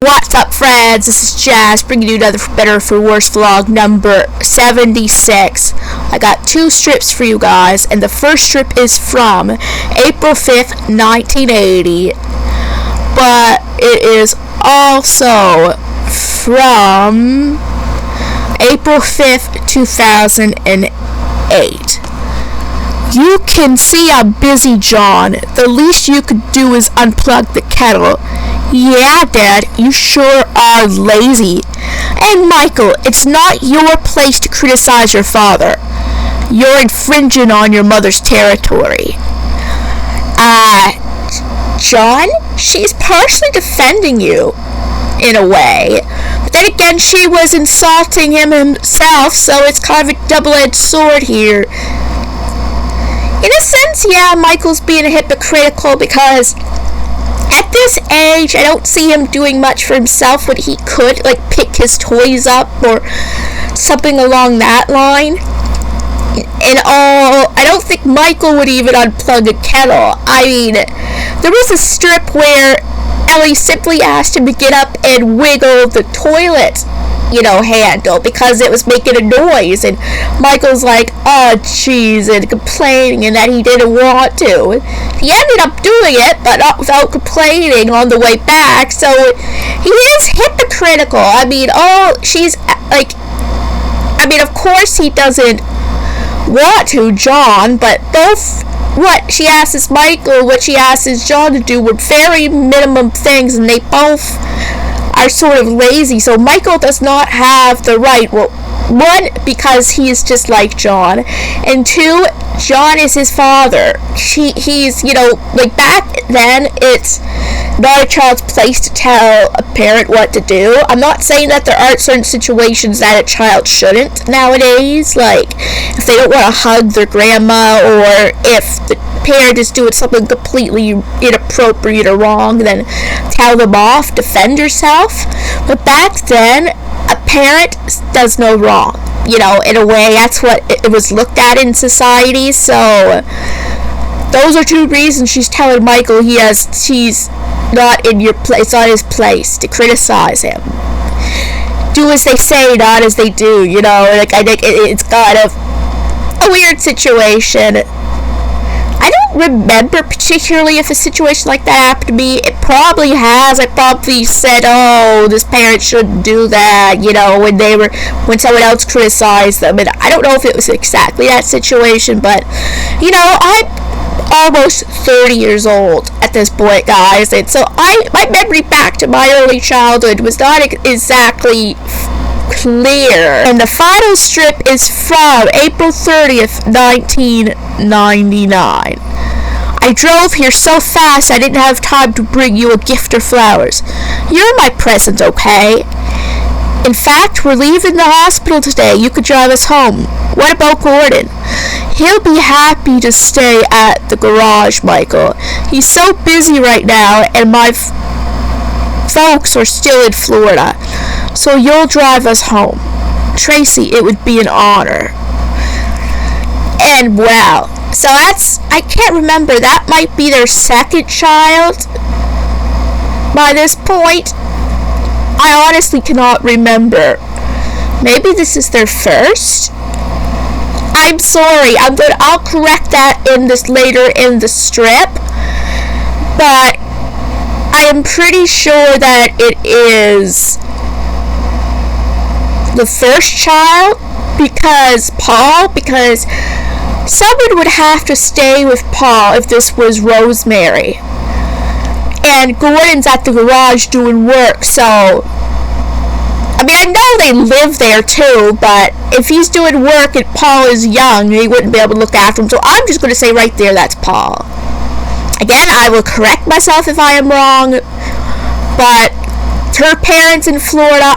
What's up, friends? This is Jazz, bringing you another For Better For Worse vlog number 76. I got two strips for you guys, and the first strip is from April 5th, 1980, but it is also from April 5th, 2008. You can see I'm busy, John. The least you could do is unplug the kettle. Yeah, Dad, you sure are lazy. And Michael, it's not your place to criticize your father. You're infringing on your mother's territory. John, she's partially defending you, in a way. But then again, she was insulting him himself, so it's kind of a double-edged sword here. In a sense, yeah, Michael's being hypocritical because at this age, I don't see him doing much for himself when he could, like, pick his toys up or something along that line. And I don't think Michael would even unplug a kettle. I mean, there was a strip where Ellie simply asked him to get up and wiggle the toilet, handle because it was making a noise, and Michael's like, oh jeez, and complaining and that he didn't want to. He ended up doing it, but not without complaining on the way back, so he is hypocritical. I mean, of course he doesn't want to, John, but both what she asks Michael, what she asks John to do were very minimum things, and they both are sort of lazy, so Michael does not have the right. Well, one, because he is just like John, and two, John is his father. He's, back then, it's not a child's place to tell a parent what to do. I'm not saying that there aren't certain situations that a child shouldn't nowadays, like if they don't want to hug their grandma, or if the parent is doing something completely inappropriate or wrong, then tell them off, defend yourself. But back then, a parent does no wrong. In a way, that's what it was looked at in society. So those are two reasons she's telling Michael she's not in your place, not his place to criticize him. Do as they say, not as they do. I think it's kind of a weird situation. I don't remember particularly if a situation like that happened to me. It probably has. I probably said, oh, this parent shouldn't do that, when someone else criticized them. And I don't know if it was exactly that situation, but, I'm almost 30 years old at this point, guys. And so my memory back to my early childhood was not exactly clear. And the final strip is from April 30th, 1999. I drove here so fast I didn't have time to bring you a gift or flowers. You're my present, okay? In fact, we're leaving the hospital today. You could drive us home. What about Gordon? He'll be happy to stay at the garage, Michael. He's so busy right now, and my folks are still in Florida. So you'll drive us home. Tracy, it would be an honor. And wow. So I can't remember, that might be their second child by this point. I honestly cannot remember. Maybe this is their first? I'm sorry, I'll correct that later in the strip, but I am pretty sure that it is the first child, because someone would have to stay with Paul if this was Rosemary. And Gordon's at the garage doing work, so I know they live there too, but if he's doing work and Paul is young, he wouldn't be able to look after him, so I'm just going to say right there that's Paul. Again, I will correct myself if I am wrong, but her parents in Florida,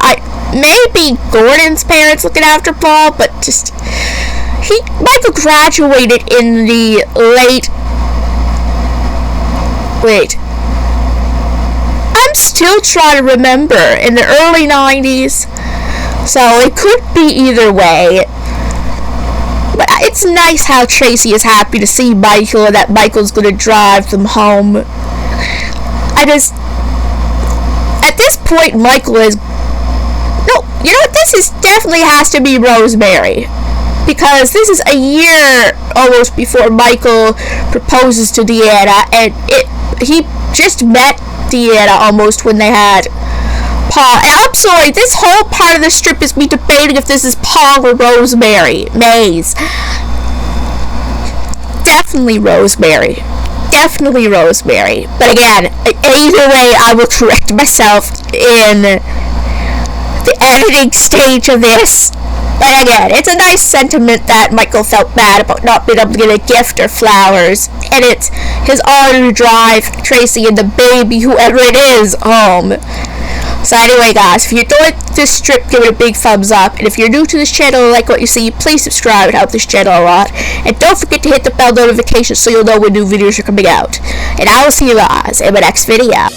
maybe Gordon's parents looking after Paul, but just Michael graduated in the I'm still trying to remember, in the early 90s, so it could be either way. But it's nice how Tracy is happy to see Michael, and that Michael's going to drive them home. At at this point, Michael is... No, you know what? This definitely has to be Rosemary. Because this is a year almost before Michael proposes to Deanna, and he just met Deanna almost when they had Paul. And I'm sorry, this whole part of the strip is me debating if this is Paul or Rosemary. Maze. Definitely Rosemary. Definitely Rosemary. But again, either way, I will correct myself in the editing stage of this. But again, it's a nice sentiment that Michael felt bad about not being able to get a gift or flowers. And it's his honor to drive Tracy and the baby, whoever it is, home. So anyway, guys, if you enjoyed this strip, give it a big thumbs up. And if you're new to this channel and like what you see, please subscribe. It helps this channel a lot. And don't forget to hit the bell notification so you'll know when new videos are coming out. And I will see you guys in my next video.